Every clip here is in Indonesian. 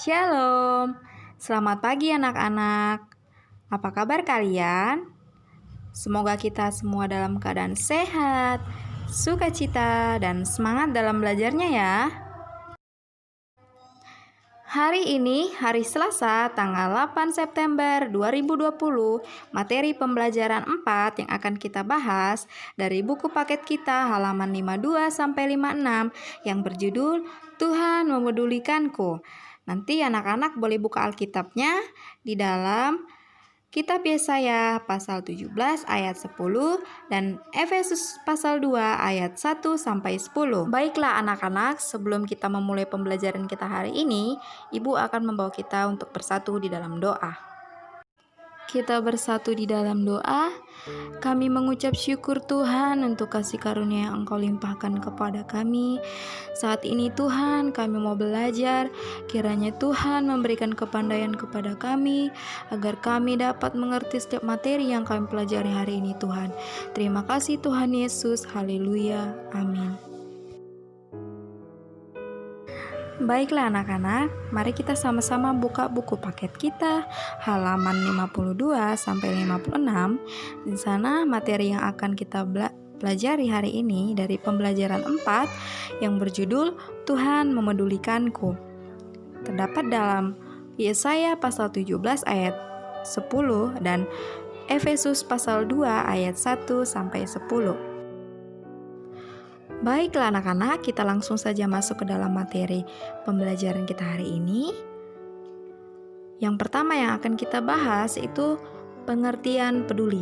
Shalom, selamat pagi anak-anak. Apa kabar kalian? Semoga kita semua dalam keadaan sehat, sukacita, dan semangat dalam belajarnya ya. Hari ini, hari Selasa, tanggal 8 September 2020, materi pembelajaran 4 yang akan kita bahas dari buku paket kita halaman 52-56 yang berjudul Tuhan Memedulikanku. Nanti anak-anak boleh buka Alkitabnya di dalam Kitab Yesaya pasal 17 ayat 10 dan Efesus pasal 2 ayat 1 sampai 10. Baiklah anak-anak, sebelum kita memulai pembelajaran kita hari ini, Ibu akan membawa kita untuk bersatu di dalam doa. Kita bersatu di dalam doa. Kami mengucap syukur Tuhan untuk kasih karunia yang Engkau limpahkan kepada kami. Saat ini Tuhan, kami mau belajar. Kiranya Tuhan memberikan kepandaian kepada kami, agar kami dapat mengerti setiap materi yang kami pelajari hari ini Tuhan. Terima kasih Tuhan Yesus. Haleluya. Amin. Baiklah anak-anak, mari kita sama-sama buka buku paket kita halaman 52 sampai 56. Di sana materi yang akan kita pelajari hari ini dari pembelajaran 4 yang berjudul Tuhan Memedulikanku. Terdapat dalam Yesaya pasal 17 ayat 10 dan Efesus pasal 2 ayat 1 sampai 10. Baiklah anak-anak, kita langsung saja masuk ke dalam materi pembelajaran kita hari ini. Yang pertama yang akan kita bahas itu pengertian peduli.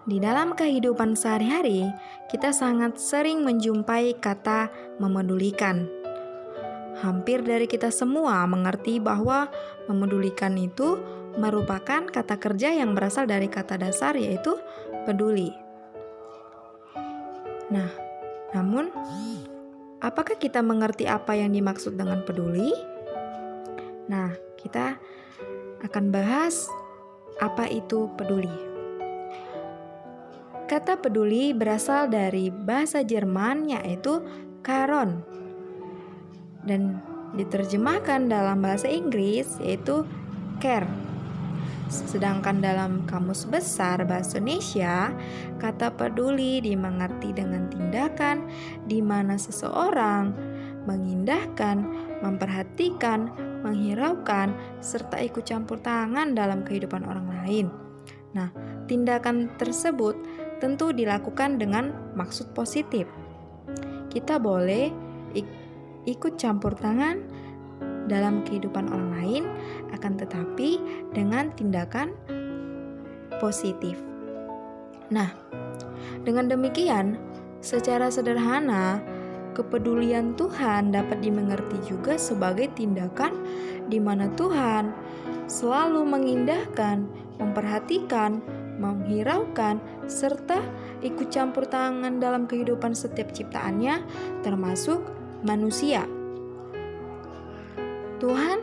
Di dalam kehidupan sehari-hari, kita sangat sering menjumpai kata memedulikan. Hampir dari kita semua mengerti bahwa memedulikan itu merupakan kata kerja yang berasal dari kata dasar yaitu peduli. Nah, namun, apakah kita mengerti apa yang dimaksud dengan peduli? Nah, kita akan bahas apa itu peduli. Kata peduli berasal dari bahasa Jerman yaitu Caron dan diterjemahkan dalam bahasa Inggris yaitu care. Sedangkan dalam Kamus Besar Bahasa Indonesia, kata peduli dimengerti dengan tindakan di mana seseorang mengindahkan, memperhatikan, menghiraukan, serta ikut campur tangan dalam kehidupan orang lain. Nah, tindakan tersebut tentu dilakukan dengan maksud positif. Kita boleh ikut campur tangan dalam kehidupan orang lain, akan tetapi dengan tindakan positif. Nah, dengan demikian, secara sederhana, kepedulian Tuhan dapat dimengerti juga sebagai tindakan di mana Tuhan selalu mengindahkan, memperhatikan, menghiraukan, serta ikut campur tangan dalam kehidupan setiap ciptaannya, termasuk manusia. Tuhan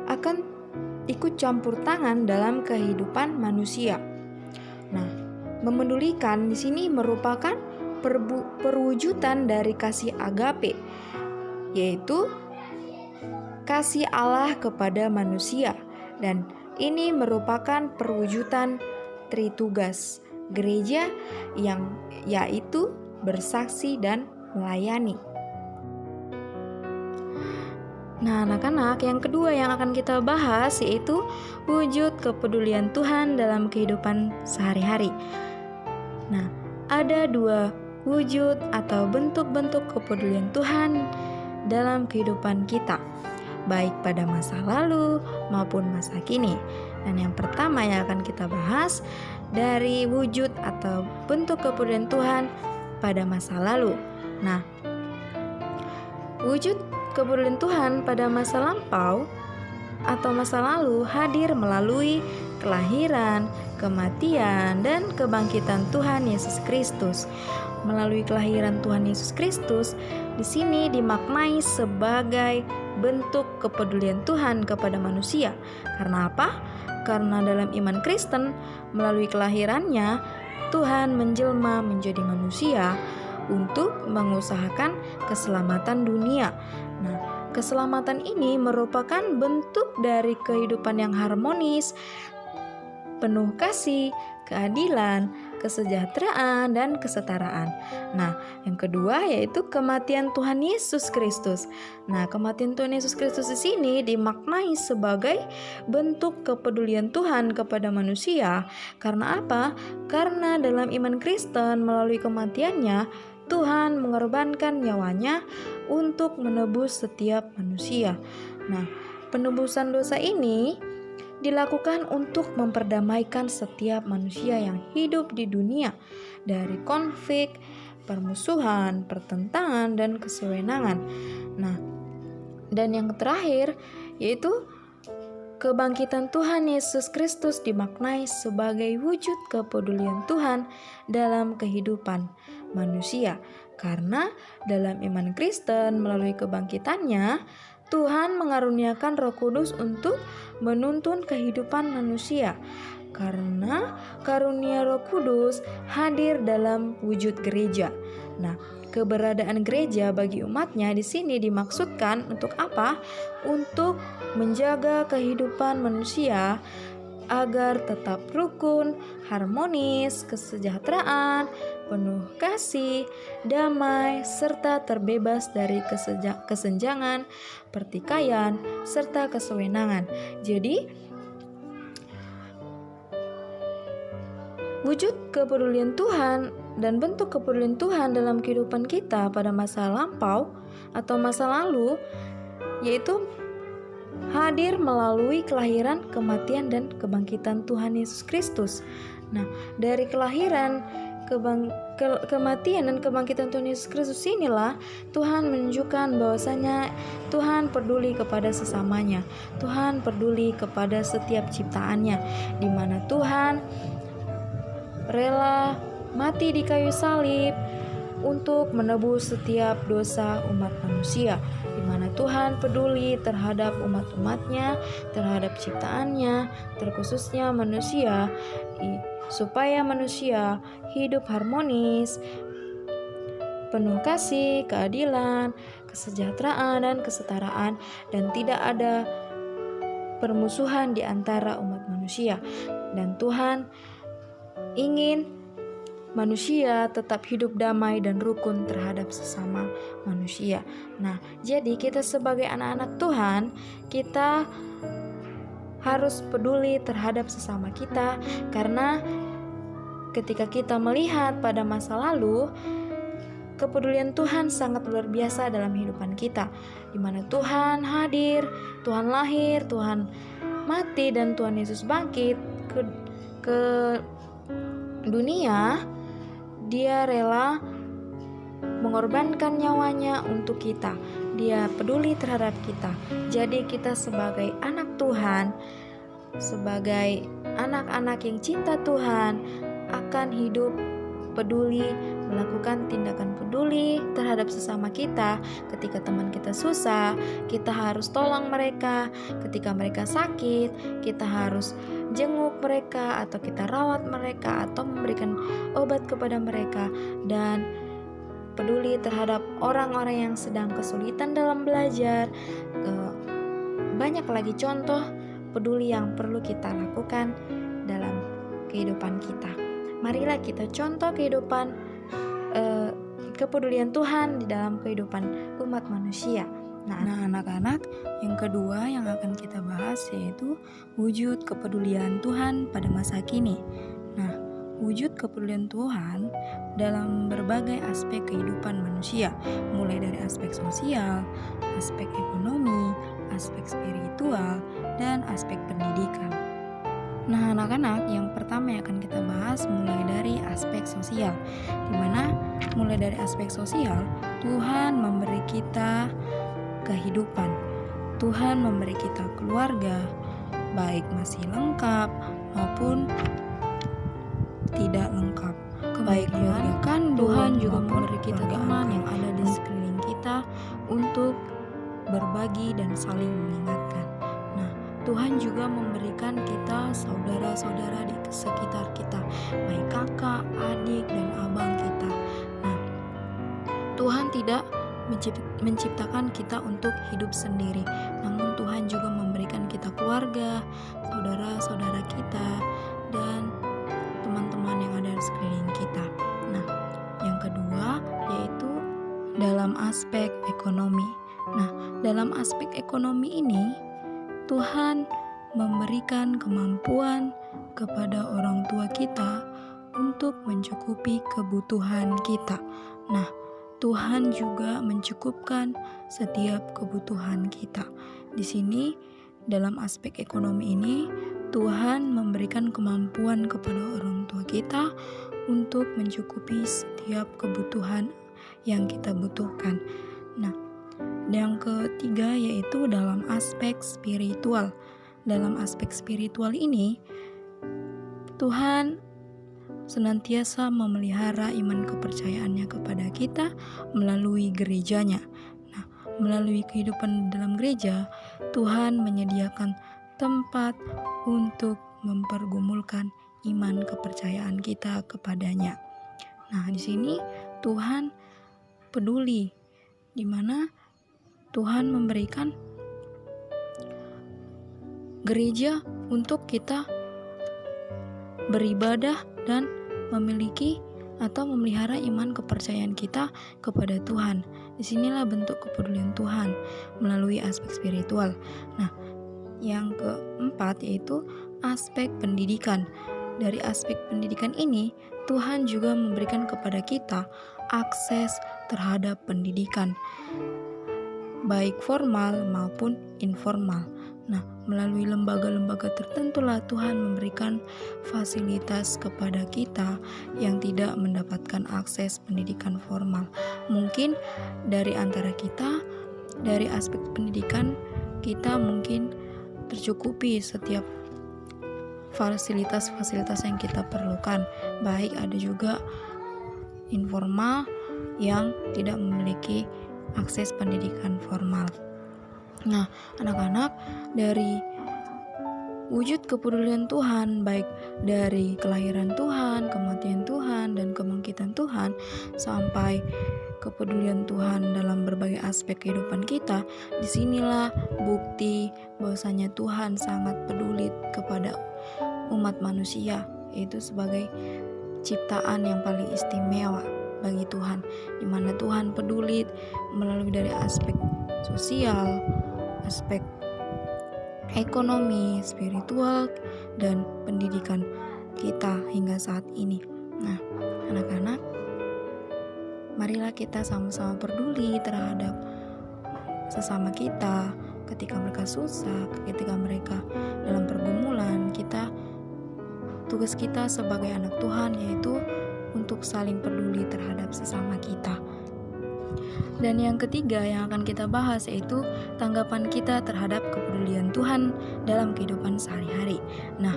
akan ikut campur tangan dalam kehidupan manusia. Nah, memedulikan di sini merupakan perwujudan dari kasih agape, yaitu kasih Allah kepada manusia, dan ini merupakan perwujudan Tritugas gereja yang yaitu bersaksi dan melayani. Nah anak-anak, yang kedua yang akan kita bahas yaitu wujud kepedulian Tuhan dalam kehidupan sehari-hari. Nah, ada dua wujud atau bentuk-bentuk kepedulian Tuhan dalam kehidupan kita, baik pada masa lalu maupun masa kini. Dan yang pertama yang akan kita bahas dari wujud atau bentuk kepedulian Tuhan pada masa lalu. Nah, wujud kepedulian Tuhan pada masa lampau atau masa lalu hadir melalui kelahiran, kematian, dan kebangkitan Tuhan Yesus Kristus. Melalui kelahiran Tuhan Yesus Kristus, di sini dimaknai sebagai bentuk kepedulian Tuhan kepada manusia. Karena apa? Karena dalam iman Kristen, melalui kelahirannya, Tuhan menjelma menjadi manusia untuk mengusahakan keselamatan dunia. Nah, keselamatan ini merupakan bentuk dari kehidupan yang harmonis, penuh kasih, keadilan, kesejahteraan, dan kesetaraan. Nah, yang kedua yaitu kematian Tuhan Yesus Kristus. Nah, kematian Tuhan Yesus Kristus di sini dimaknai sebagai bentuk kepedulian Tuhan kepada manusia. Karena apa? Karena dalam iman Kristen melalui kematiannya, Tuhan mengorbankan nyawanya untuk menebus setiap manusia. Nah, penebusan dosa ini dilakukan untuk memperdamaikan setiap manusia yang hidup di dunia dari konflik, permusuhan, pertentangan, dan kesewenangan. Nah, dan yang terakhir yaitu kebangkitan Tuhan Yesus Kristus dimaknai sebagai wujud kepedulian Tuhan dalam kehidupan manusia. Karena dalam iman Kristen melalui kebangkitannya, Tuhan mengaruniakan Roh Kudus untuk menuntun kehidupan manusia. Karena karunia Roh Kudus hadir dalam wujud gereja. Nah, keberadaan gereja bagi umatnya di sini dimaksudkan untuk apa? Untuk menjaga kehidupan manusia agar tetap rukun, harmonis, kesejahteraan, penuh kasih, damai, serta terbebas dari kesenjangan, pertikaian, serta kesewenangan. Jadi, wujud kepedulian Tuhan dan bentuk kepedulian Tuhan dalam kehidupan kita pada masa lampau atau masa lalu yaitu hadir melalui kelahiran, kematian, dan kebangkitan Tuhan Yesus Kristus. Nah, dari kelahiran, kematian, dan kebangkitan Tuhan Yesus Kristus inilah Tuhan menunjukkan bahwasanya Tuhan peduli kepada sesamanya. Tuhan peduli kepada setiap ciptaannya, di mana Tuhan rela mati di kayu salib untuk menebus setiap dosa umat manusia, di mana Tuhan peduli terhadap umat-umatnya, terhadap ciptaannya, terkhususnya manusia, supaya manusia hidup harmonis, penuh kasih, keadilan, kesejahteraan, dan kesetaraan, dan tidak ada permusuhan di antara umat manusia. Dan Tuhan ingin manusia tetap hidup damai dan rukun terhadap sesama manusia. Nah, jadi kita sebagai anak-anak Tuhan, kita harus peduli terhadap sesama kita, karena ketika kita melihat pada masa lalu, kepedulian Tuhan sangat luar biasa dalam kehidupan kita, di mana Tuhan hadir, Tuhan lahir, Tuhan mati, dan Tuhan Yesus bangkit ke dunia. Dia rela mengorbankan nyawanya untuk kita. Dia peduli terhadap kita. Jadi kita sebagai anak Tuhan, sebagai anak-anak yang cinta Tuhan, akan hidup peduli, melakukan tindakan peduli terhadap sesama kita. Ketika teman kita susah, kita harus tolong mereka. Ketika mereka sakit, kita harus jenguk mereka, atau kita rawat mereka, atau memberikan obat kepada mereka, dan peduli terhadap orang-orang yang sedang kesulitan dalam belajar. Banyak lagi contoh peduli yang perlu kita lakukan dalam kehidupan kita. Marilah kita contoh kehidupan kepedulian Tuhan di dalam kehidupan umat manusia. Nah, anak-anak, yang kedua yang akan kita bahas yaitu wujud kepedulian Tuhan pada masa kini. Nah, wujud kepedulian Tuhan dalam berbagai aspek kehidupan manusia, mulai dari aspek sosial, aspek ekonomi, aspek spiritual, dan aspek pendidikan. Nah, anak-anak, yang pertama yang akan kita bahas mulai dari aspek sosial, dimana mulai dari aspek sosial, Tuhan memberi kita kehidupan. Tuhan memberi kita keluarga, baik masih lengkap maupun tidak lengkap. Baik keluarga kandung, Tuhan juga memberi kita teman yang ada di sekeliling kita untuk berbagi dan saling mengingatkan. Nah, Tuhan juga memberikan kita saudara-saudara di sekitar kita, baik kakak, adik, dan abang kita. Nah, Tuhan tidak menciptakan kita untuk hidup sendiri, namun Tuhan juga memberikan kita keluarga, saudara-saudara kita, dan teman-teman yang ada di sekeliling kita. Nah, yang kedua yaitu dalam aspek ekonomi. Nah, dalam aspek ekonomi ini Tuhan memberikan kemampuan kepada orang tua kita untuk mencukupi kebutuhan kita. Nah, Tuhan juga mencukupkan setiap kebutuhan kita. Di sini dalam aspek ekonomi ini Tuhan memberikan kemampuan kepada orang tua kita untuk mencukupi setiap kebutuhan yang kita butuhkan. Nah, yang ketiga yaitu dalam aspek spiritual. Dalam aspek spiritual ini Tuhan senantiasa memelihara iman kepercayaannya kepada kita melalui gerejanya. Nah, melalui kehidupan dalam gereja, Tuhan menyediakan tempat untuk mempergumulkan iman kepercayaan kita kepadanya. Nah, di sini Tuhan peduli, di mana Tuhan memberikan gereja untuk kita beribadah dan memiliki atau memelihara iman kepercayaan kita kepada Tuhan. Disinilah bentuk kepedulian Tuhan melalui aspek spiritual. Nah, yang keempat yaitu aspek pendidikan. Dari aspek pendidikan ini, Tuhan juga memberikan kepada kita akses terhadap pendidikan, baik formal maupun informal. Nah, melalui lembaga-lembaga tertentulah Tuhan memberikan fasilitas kepada kita yang tidak mendapatkan akses pendidikan formal. Mungkin dari antara kita, dari aspek pendidikan, kita mungkin tercukupi setiap fasilitas-fasilitas yang kita perlukan. Baik ada juga informal yang tidak memiliki akses pendidikan formal. Nah, anak-anak, dari wujud kepedulian Tuhan, baik dari kelahiran Tuhan, kematian Tuhan, dan kebangkitan Tuhan, sampai kepedulian Tuhan dalam berbagai aspek kehidupan kita, disinilah bukti bahwasanya Tuhan sangat peduli kepada umat manusia, yaitu sebagai ciptaan yang paling istimewa bagi Tuhan, di mana Tuhan peduli melalui dari aspek sosial, aspek ekonomi, spiritual, dan pendidikan kita hingga saat ini. Nah, anak-anak, marilah kita sama-sama peduli terhadap sesama kita ketika mereka susah, ketika mereka dalam pergumulan. Tugas kita sebagai anak Tuhan yaitu untuk saling peduli terhadap sesama kita. Dan yang ketiga yang akan kita bahas yaitu tanggapan kita terhadap kepedulian Tuhan dalam kehidupan sehari-hari. Nah,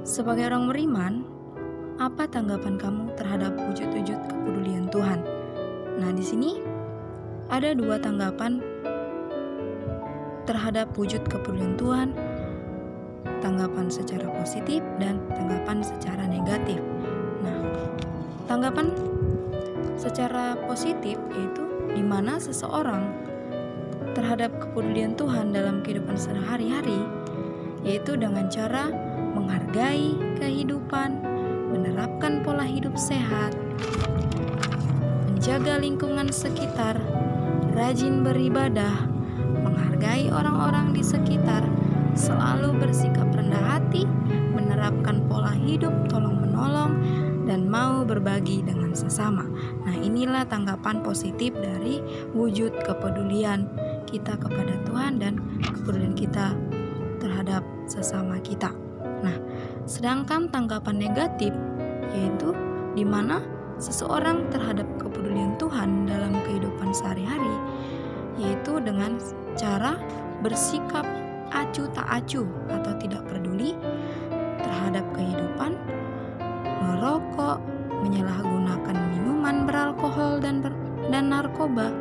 sebagai orang beriman, apa tanggapan kamu terhadap wujud-wujud kepedulian Tuhan? Nah, di sini ada dua tanggapan terhadap wujud kepedulian Tuhan, tanggapan secara positif dan tanggapan secara negatif. Nah, tanggapan secara positif yaitu di mana seseorang terhadap kepedulian Tuhan dalam kehidupan sehari-hari, yaitu dengan cara menghargai kehidupan, menerapkan pola hidup sehat, menjaga lingkungan sekitar, rajin beribadah, menghargai orang-orang di sekitar, selalu bersikap rendah hati, menerapkan pola hidup tolong-menolong, dan mau berbagi dengan sesama. Nah, inilah tanggapan positif dari wujud kepedulian kita kepada Tuhan dan kepedulian kita terhadap sesama kita. Nah, sedangkan tanggapan negatif yaitu di mana seseorang terhadap kepedulian Tuhan dalam kehidupan sehari-hari, yaitu dengan cara bersikap acuh tak acuh atau tidak peduli terhadap kehidupan, merokok, menyalahgunakan minuman beralkohol dan narkoba,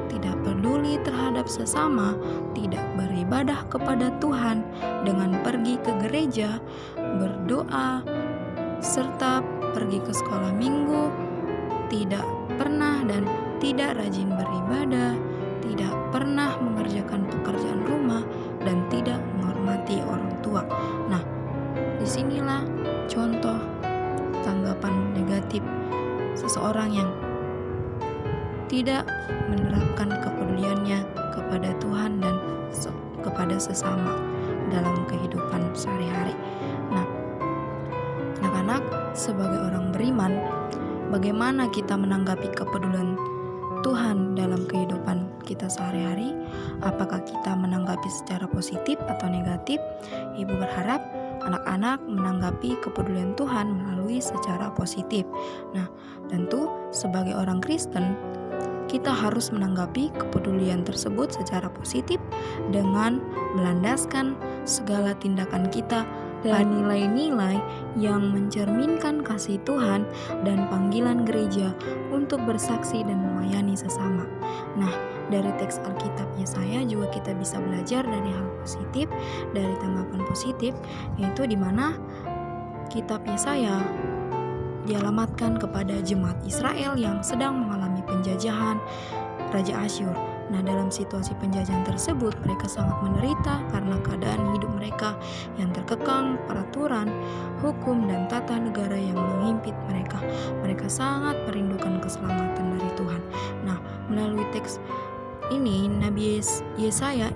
tidak peduli terhadap sesama, tidak beribadah kepada Tuhan dengan pergi ke gereja, berdoa, serta pergi ke sekolah minggu, tidak pernah dan tidak rajin beribadah, tidak pernah mengerjakan pekerjaan rumah, dan tidak menghormati orang tua. Nah, disinilah contoh tanggapan negatif seseorang yang tidak menerapkan kepeduliannya kepada Tuhan dan kepada sesama dalam kehidupan sehari-hari. Nah, anak-anak, sebagai orang beriman, bagaimana kita menanggapi kepedulian Tuhan dalam kehidupan kita sehari-hari? Apakah kita menanggapi secara positif atau negatif? Ibu berharap anak-anak menanggapi kepedulian Tuhan melalui secara positif. Nah, tentu sebagai orang Kristen, kita harus menanggapi kepedulian tersebut secara positif dengan melandaskan segala tindakan kita dan nilai-nilai yang mencerminkan kasih Tuhan dan panggilan gereja untuk bersaksi dan melayani sesama. Nah, dari teks Alkitab Yesaya juga kita bisa belajar dari hal positif, dari tanggapan positif, yaitu di mana kitab Yesaya dialamatkan kepada jemaat Israel yang sedang mengalami penjajahan Raja Asyur. Nah, dalam situasi penjajahan tersebut, mereka sangat menderita karena keadaan hidup mereka yang terkekang peraturan, hukum, dan tata negara yang menghimpit mereka. Mereka sangat merindukan keselamatan dari Tuhan. Nah, melalui teks ini, Nabi Yesaya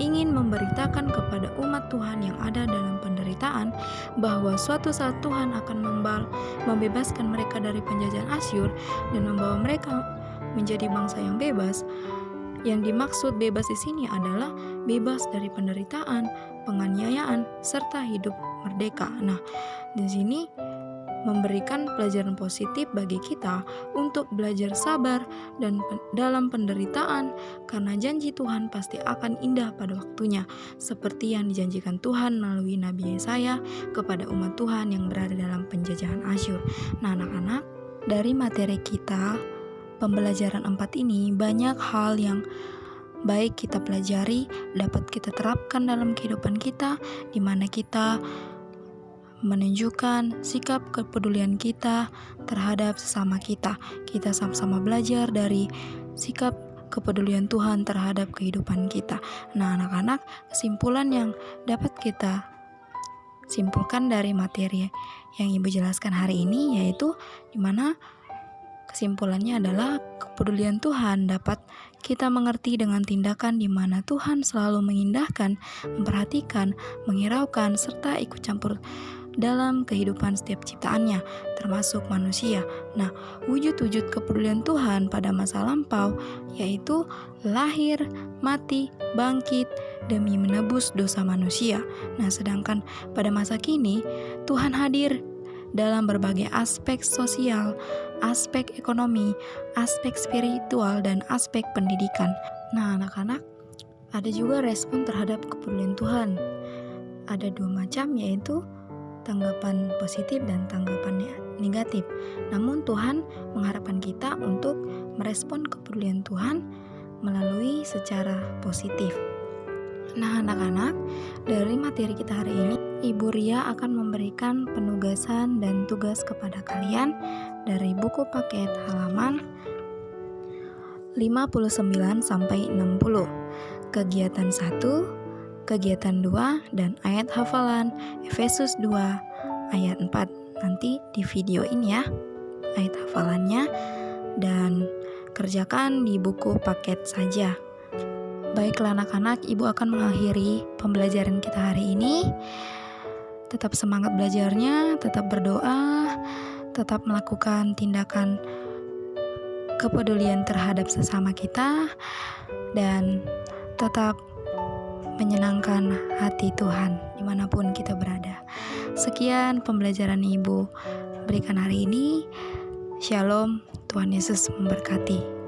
ingin memberitakan kepada umat Tuhan yang ada dalam penderitaan bahwa suatu saat Tuhan akan membebaskan mereka dari penjajahan Asyur dan membawa mereka menjadi bangsa yang bebas. Yang dimaksud bebas di sini adalah bebas dari penderitaan, penganiayaan, serta hidup merdeka. Nah, di sini memberikan pelajaran positif bagi kita untuk belajar sabar dan dalam penderitaan, karena janji Tuhan pasti akan indah pada waktunya, seperti yang dijanjikan Tuhan melalui Nabi Yesaya kepada umat Tuhan yang berada dalam penjajahan Asyur. Nah, anak-anak, dari materi kita pembelajaran 4 ini banyak hal yang baik kita pelajari, dapat kita terapkan dalam kehidupan kita, di mana kita menunjukkan sikap kepedulian kita terhadap sesama kita. Kita sama-sama belajar dari sikap kepedulian Tuhan terhadap kehidupan kita. Nah, anak-anak, kesimpulan yang dapat kita simpulkan dari materi yang Ibu jelaskan hari ini yaitu di mana kesimpulannya adalah kepedulian Tuhan dapat kita mengerti dengan tindakan di mana Tuhan selalu mengindahkan, memperhatikan, menghiraukan, serta ikut campur dalam kehidupan setiap ciptaannya, termasuk manusia. Nah, wujud-wujud kepedulian Tuhan pada masa lampau yaitu lahir, mati, bangkit demi menebus dosa manusia. Nah, sedangkan pada masa kini Tuhan hadir dalam berbagai aspek sosial, aspek ekonomi, aspek spiritual, dan aspek pendidikan. Nah, anak-anak, ada juga respon terhadap kepedulian Tuhan. Ada 2 macam, yaitu tanggapan positif dan tanggapan negatif. Namun Tuhan mengharapkan kita untuk merespon kepedulian Tuhan melalui secara positif. Nah, anak-anak, dari materi kita hari ini, Ibu Ria akan memberikan penugasan dan tugas kepada kalian dari buku paket halaman 59 sampai 60. Kegiatan 1, kegiatan 2, dan ayat hafalan Efesus 2 ayat 4. Nanti di video ini ya ayat hafalannya, dan kerjakan di buku paket saja. Baiklah anak-anak, Ibu akan mengakhiri pembelajaran kita hari ini. Tetap semangat belajarnya, tetap berdoa, tetap melakukan tindakan kepedulian terhadap sesama kita, dan tetap menyenangkan hati Tuhan dimanapun kita berada. Sekian pembelajaran Ibu berikan hari ini. Shalom, Tuhan Yesus memberkati.